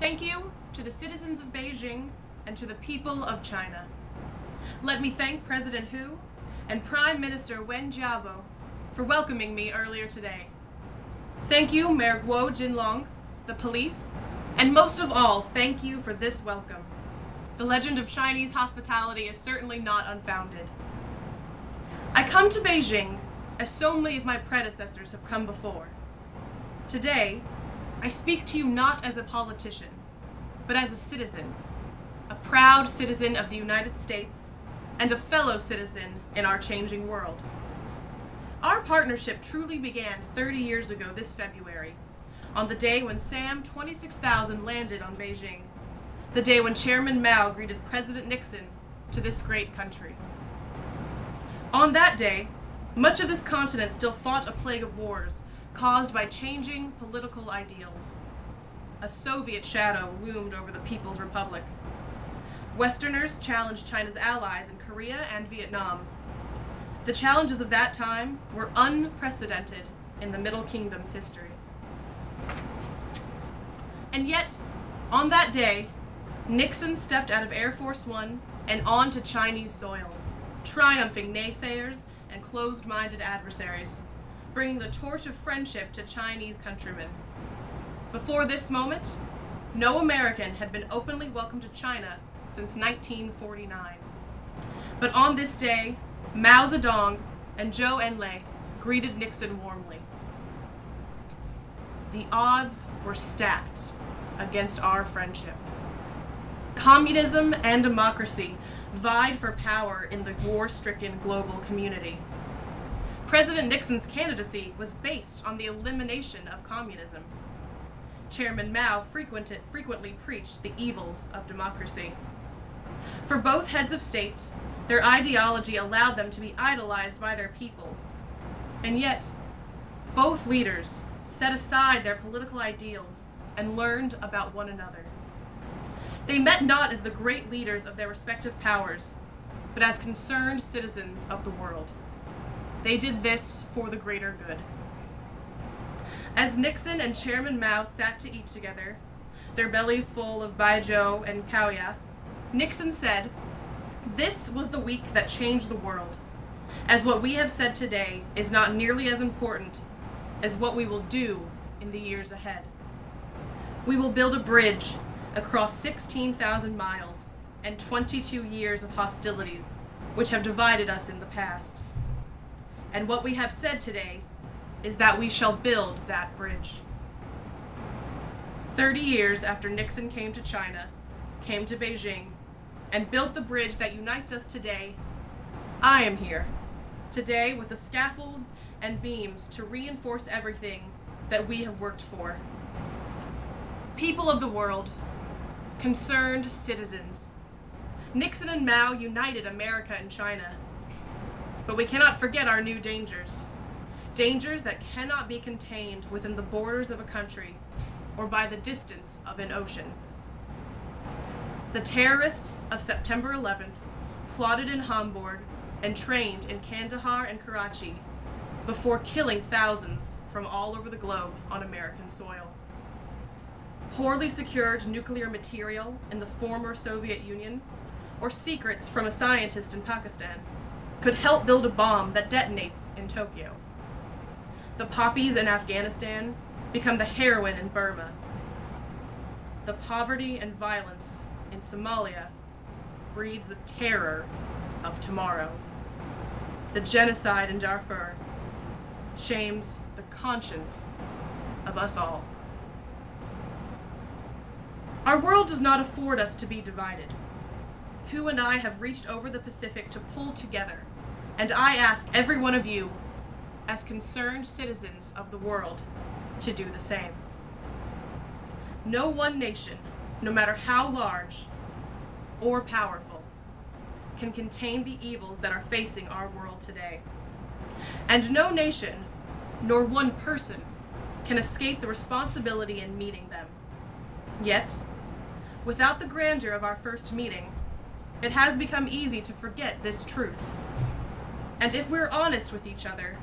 Thank you to the citizens of Beijing and to the people of China. Let me thank President Hu and Prime Minister Wen Jiabo for welcoming me earlier today. Thank you, Mayor Guo Jinlong, the police, and most of all, thank you for this welcome. The legend of Chinese hospitality is certainly not unfounded. I come to Beijing as so many of my predecessors have come before. Today, I speak to you not as a politician, but as a citizen, a proud citizen of the United States and a fellow citizen in our changing world. Our partnership truly began 30 years ago this February, on the day when SAM 26,000 landed on Beijing, the day when Chairman Mao greeted President Nixon to this great country. On that day, much of this continent still fought a plague of wars caused by changing political ideals. A Soviet shadow loomed over the People's Republic. Westerners challenged China's allies in Korea and Vietnam. The challenges of that time were unprecedented in the Middle Kingdom's history. And yet, on that day, Nixon stepped out of Air Force One and onto Chinese soil, triumphing naysayers and closed-minded adversaries, bringing the torch of friendship to Chinese countrymen. Before this moment, no American had been openly welcomed to China since 1949. But on this day, Mao Zedong and Zhou Enlai greeted Nixon warmly. The odds were stacked against our friendship. Communism and democracy vied for power in the war-stricken global community. President Nixon's candidacy was based on the elimination of communism. Chairman Mao frequently preached the evils of democracy. For both heads of state, their ideology allowed them to be idolized by their people. And yet, both leaders set aside their political ideals and learned about one another. They met not as the great leaders of their respective powers, but as concerned citizens of the world. They did this for the greater good. As Nixon and Chairman Mao sat to eat together, their bellies full of baijiu and caoya, Nixon said, "This was the week that changed the world, as what we have said today is not nearly as important as what we will do in the years ahead. We will build a bridge across 16,000 miles and 22 years of hostilities which have divided us in the past. And what we have said today is that we shall build that bridge." 30 years after Nixon came to China, came to Beijing, and built the bridge that unites us today, I am here, today with the scaffolds and beams to reinforce everything that we have worked for. People of the world, concerned citizens, Nixon and Mao united America and China. But we cannot forget our new dangers. Dangers that cannot be contained within the borders of a country or by the distance of an ocean. The terrorists of September 11th plotted in Hamburg and trained in Kandahar and Karachi before killing thousands from all over the globe on American soil. Poorly secured nuclear material in the former Soviet Union or secrets from a scientist in Pakistan could help build a bomb that detonates in Tokyo. The poppies in Afghanistan become the heroin in Burma. The poverty and violence in Somalia breeds the terror of tomorrow. The genocide in Darfur shames the conscience of us all. Our world does not afford us to be divided. Hu and I have reached over the Pacific to pull together, and I ask every one of you, as concerned citizens of the world, to do the same. No one nation, no matter how large or powerful, can contain the evils that are facing our world today. And no nation, nor one person, can escape the responsibility in meeting them. Yet, without the grandeur of our first meeting, it has become easy to forget this truth. And if we're honest with each other,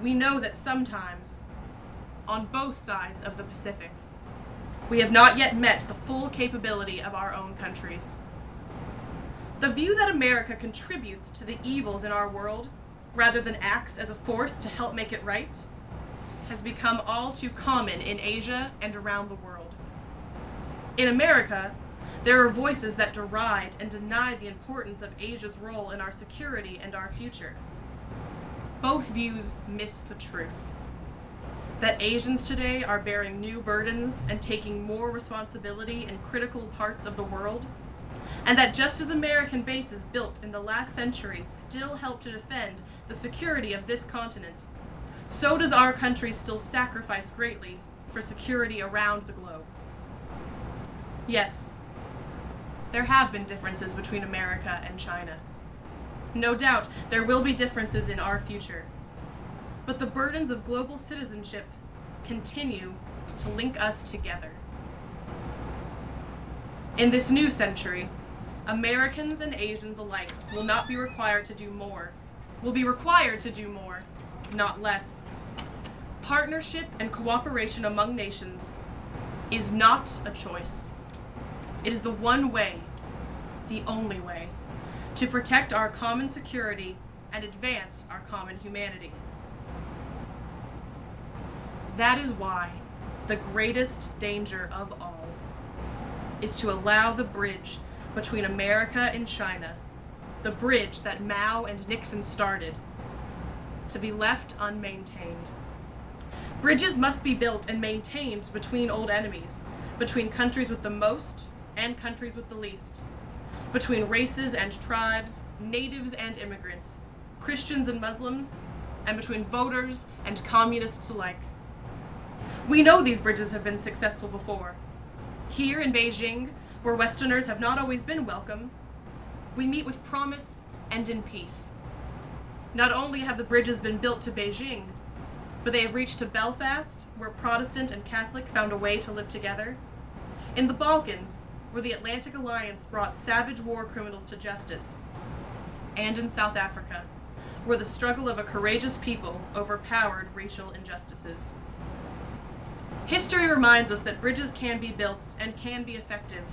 we know that sometimes, on both sides of the Pacific, We have not yet met the full capability of our own countries. The view that America contributes to the evils in our world, rather than acts as a force to help make it right, has become all too common in Asia and around the world. In America, there are voices that deride and deny the importance of Asia's role in our security and our future. Both views miss the truth. That Asians today are bearing new burdens and taking more responsibility in critical parts of the world, and that just as American bases built in the last century still help to defend the security of this continent, so does our country still sacrifice greatly for security around the globe. Yes, there have been differences between America and China. No doubt there will be differences in our future. But the burdens of global citizenship continue to link us together. In this new century, Americans and Asians alike will not be required to do more, not less. Partnership and cooperation among nations is not a choice. It is the one way, the only way, to protect our common security and advance our common humanity. That is why the greatest danger of all is to allow the bridge between America and China, the bridge that Mao and Nixon started, to be left unmaintained. Bridges must be built and maintained between old enemies, between countries with the most and countries with the least, between races and tribes, natives and immigrants, Christians and Muslims, and between voters and communists alike. We know these bridges have been successful before. Here in Beijing, where Westerners have not always been welcome, we meet with promise and in peace. Not only have the bridges been built to Beijing, but they have reached to Belfast, where Protestant and Catholic found a way to live together, in the Balkans, where the Atlantic Alliance brought savage war criminals to justice, and in South Africa, where the struggle of a courageous people overpowered racial injustices. History reminds us that bridges can be built and can be effective,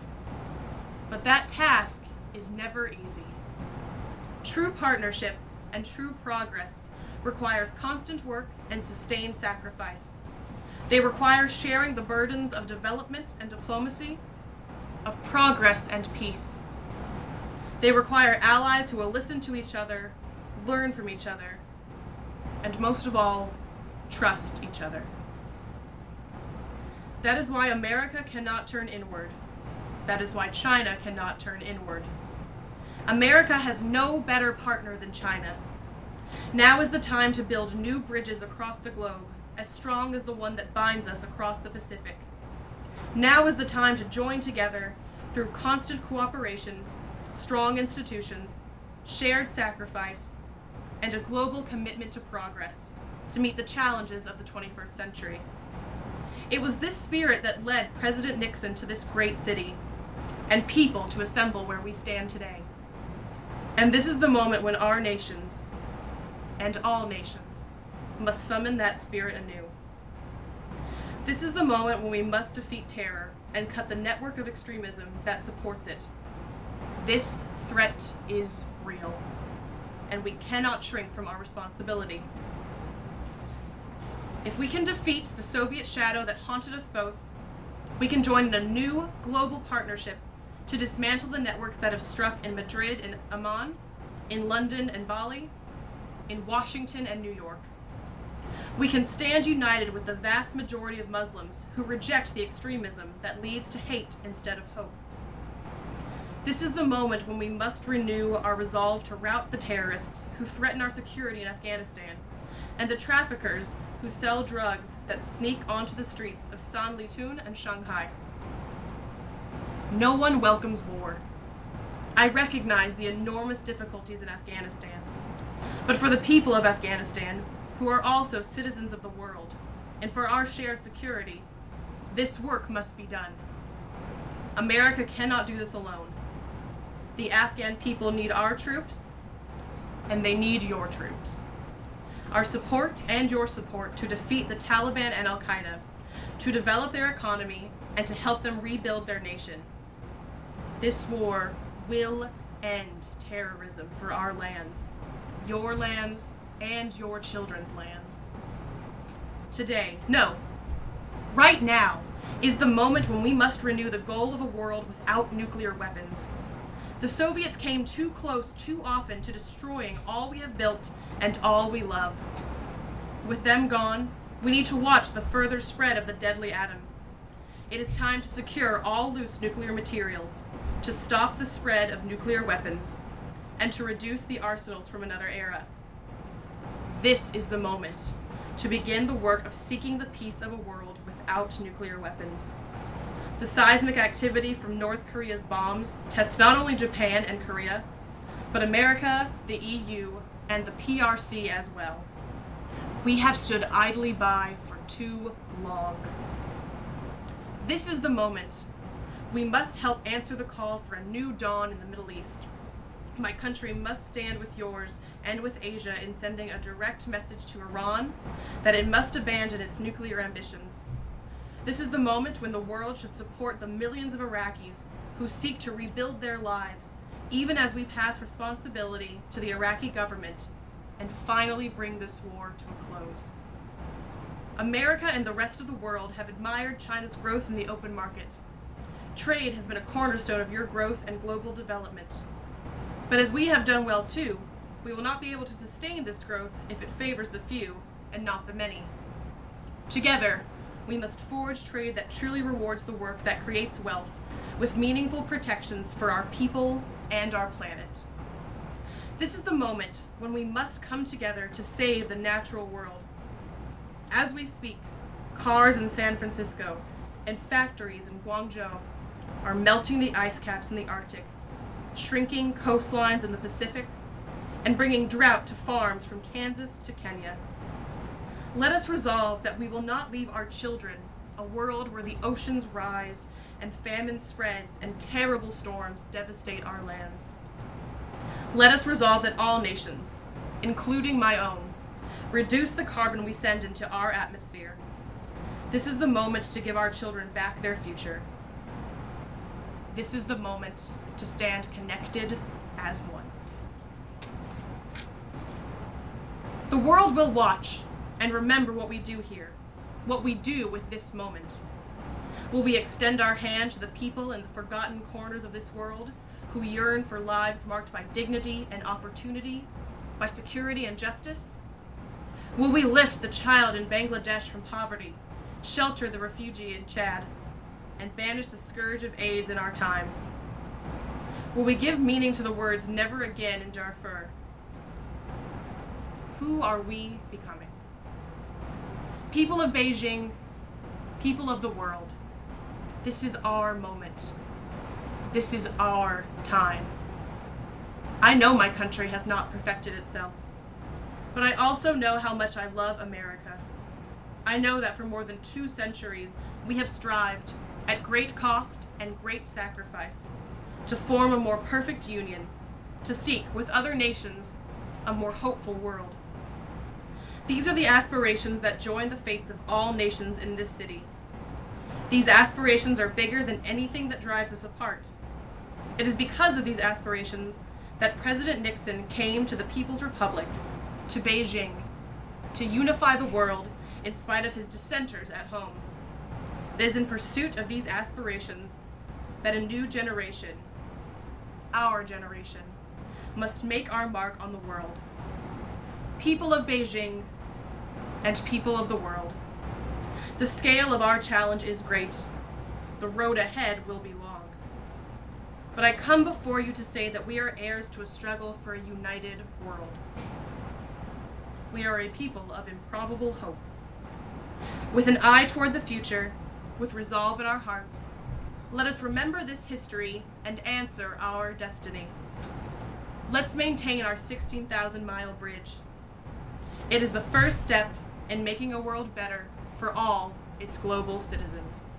but that task is never easy. True partnership and true progress requires constant work and sustained sacrifice. They require sharing the burdens of development and diplomacy, of progress and peace. They require allies who will listen to each other, learn from each other, and most of all, trust each other. That is why America cannot turn inward. That is why China cannot turn inward. America has no better partner than China. Now is the time to build new bridges across the globe, as strong as the one that binds us across the Pacific. Now is the time to join together through constant cooperation, strong institutions, shared sacrifice, and a global commitment to progress to meet the challenges of the 21st century. It was this spirit that led President Nixon to this great city, and people to assemble where we stand today. And this is the moment when our nations, and all nations, must summon that spirit anew. This is the moment when we must defeat terror and cut the network of extremism that supports it. This threat is real, and we cannot shrink from our responsibility. If we can defeat the Soviet shadow that haunted us both, we can join in a new global partnership to dismantle the networks that have struck in Madrid and Amman, in London and Bali, in Washington and New York. We can stand united with the vast majority of Muslims who reject the extremism that leads to hate instead of hope. This is the moment when we must renew our resolve to rout the terrorists who threaten our security in Afghanistan, and the traffickers who sell drugs that sneak onto the streets of Sanlitun and Shanghai. No one welcomes war. I recognize the enormous difficulties in Afghanistan. But for the people of Afghanistan, who are also citizens of the world, and for our shared security, this work must be done. America cannot do this alone. The Afghan people need our troops, and they need your troops. Our support and your support to defeat the Taliban and Al-Qaeda, to develop their economy, and to help them rebuild their nation. This war will end terrorism for our lands, your lands, and your children's lands. Today, no, right now, is the moment when we must renew the goal of a world without nuclear weapons. The Soviets came too close too often to destroying all we have built and all we love. With them gone, we need to watch the further spread of the deadly atom. It is time to secure all loose nuclear materials, to stop the spread of nuclear weapons, and to reduce the arsenals from another era. This is the moment to begin the work of seeking the peace of a world without nuclear weapons. The seismic activity from North Korea's bombs tests not only Japan and Korea, but America, the EU, and the PRC as well. We have stood idly by for too long. This is the moment. We must help answer the call for a new dawn in the Middle East. My country must stand with yours and with Asia in sending a direct message to Iran that it must abandon its nuclear ambitions. This is the moment when the world should support the millions of Iraqis who seek to rebuild their lives, even as we pass responsibility to the Iraqi government and finally bring this war to a close. America and the rest of the world have admired China's growth in the open market. Trade has been a cornerstone of your growth and global development. But as we have done well too, we will not be able to sustain this growth if it favors the few and not the many. Together, we must forge trade that truly rewards the work that creates wealth, with meaningful protections for our people and our planet. This is the moment when we must come together to save the natural world. As we speak, cars in San Francisco and factories in Guangzhou are melting the ice caps in the Arctic, shrinking coastlines in the Pacific, and bringing drought to farms from Kansas to Kenya. Let us resolve that we will not leave our children a world where the oceans rise and famine spreads and terrible storms devastate our lands. Let us resolve that all nations, including my own, reduce the carbon we send into our atmosphere. This is the moment to give our children back their future. This is the moment to stand connected as one. The world will watch and remember what we do here, what we do with this moment. Will we extend our hand to the people in the forgotten corners of this world who yearn for lives marked by dignity and opportunity, by security and justice? Will we lift the child in Bangladesh from poverty, shelter the refugee in Chad, and banish the scourge of AIDS in our time? Will we give meaning to the words "never again" in Darfur? Who are we becoming? People of Beijing, people of the world, this is our moment. This is our time. I know my country has not perfected itself, but I also know how much I love America. I know that for more than 2 centuries, we have strived, at great cost and great sacrifice, to form a more perfect union, to seek, with other nations, a more hopeful world. These are the aspirations that join the fates of all nations in this city. These aspirations are bigger than anything that drives us apart. It is because of these aspirations that President Nixon came to the People's Republic, to Beijing, to unify the world in spite of his dissenters at home. It is in pursuit of these aspirations that a new generation, our generation, must make our mark on the world. People of Beijing and people of the world. The scale of our challenge is great. The road ahead will be long. But I come before you to say that we are heirs to a struggle for a united world. We are a people of improbable hope. With an eye toward the future, with resolve in our hearts, let us remember this history and answer our destiny. Let's maintain our 16,000-mile bridge. It is the first step in making a world better for all its global citizens.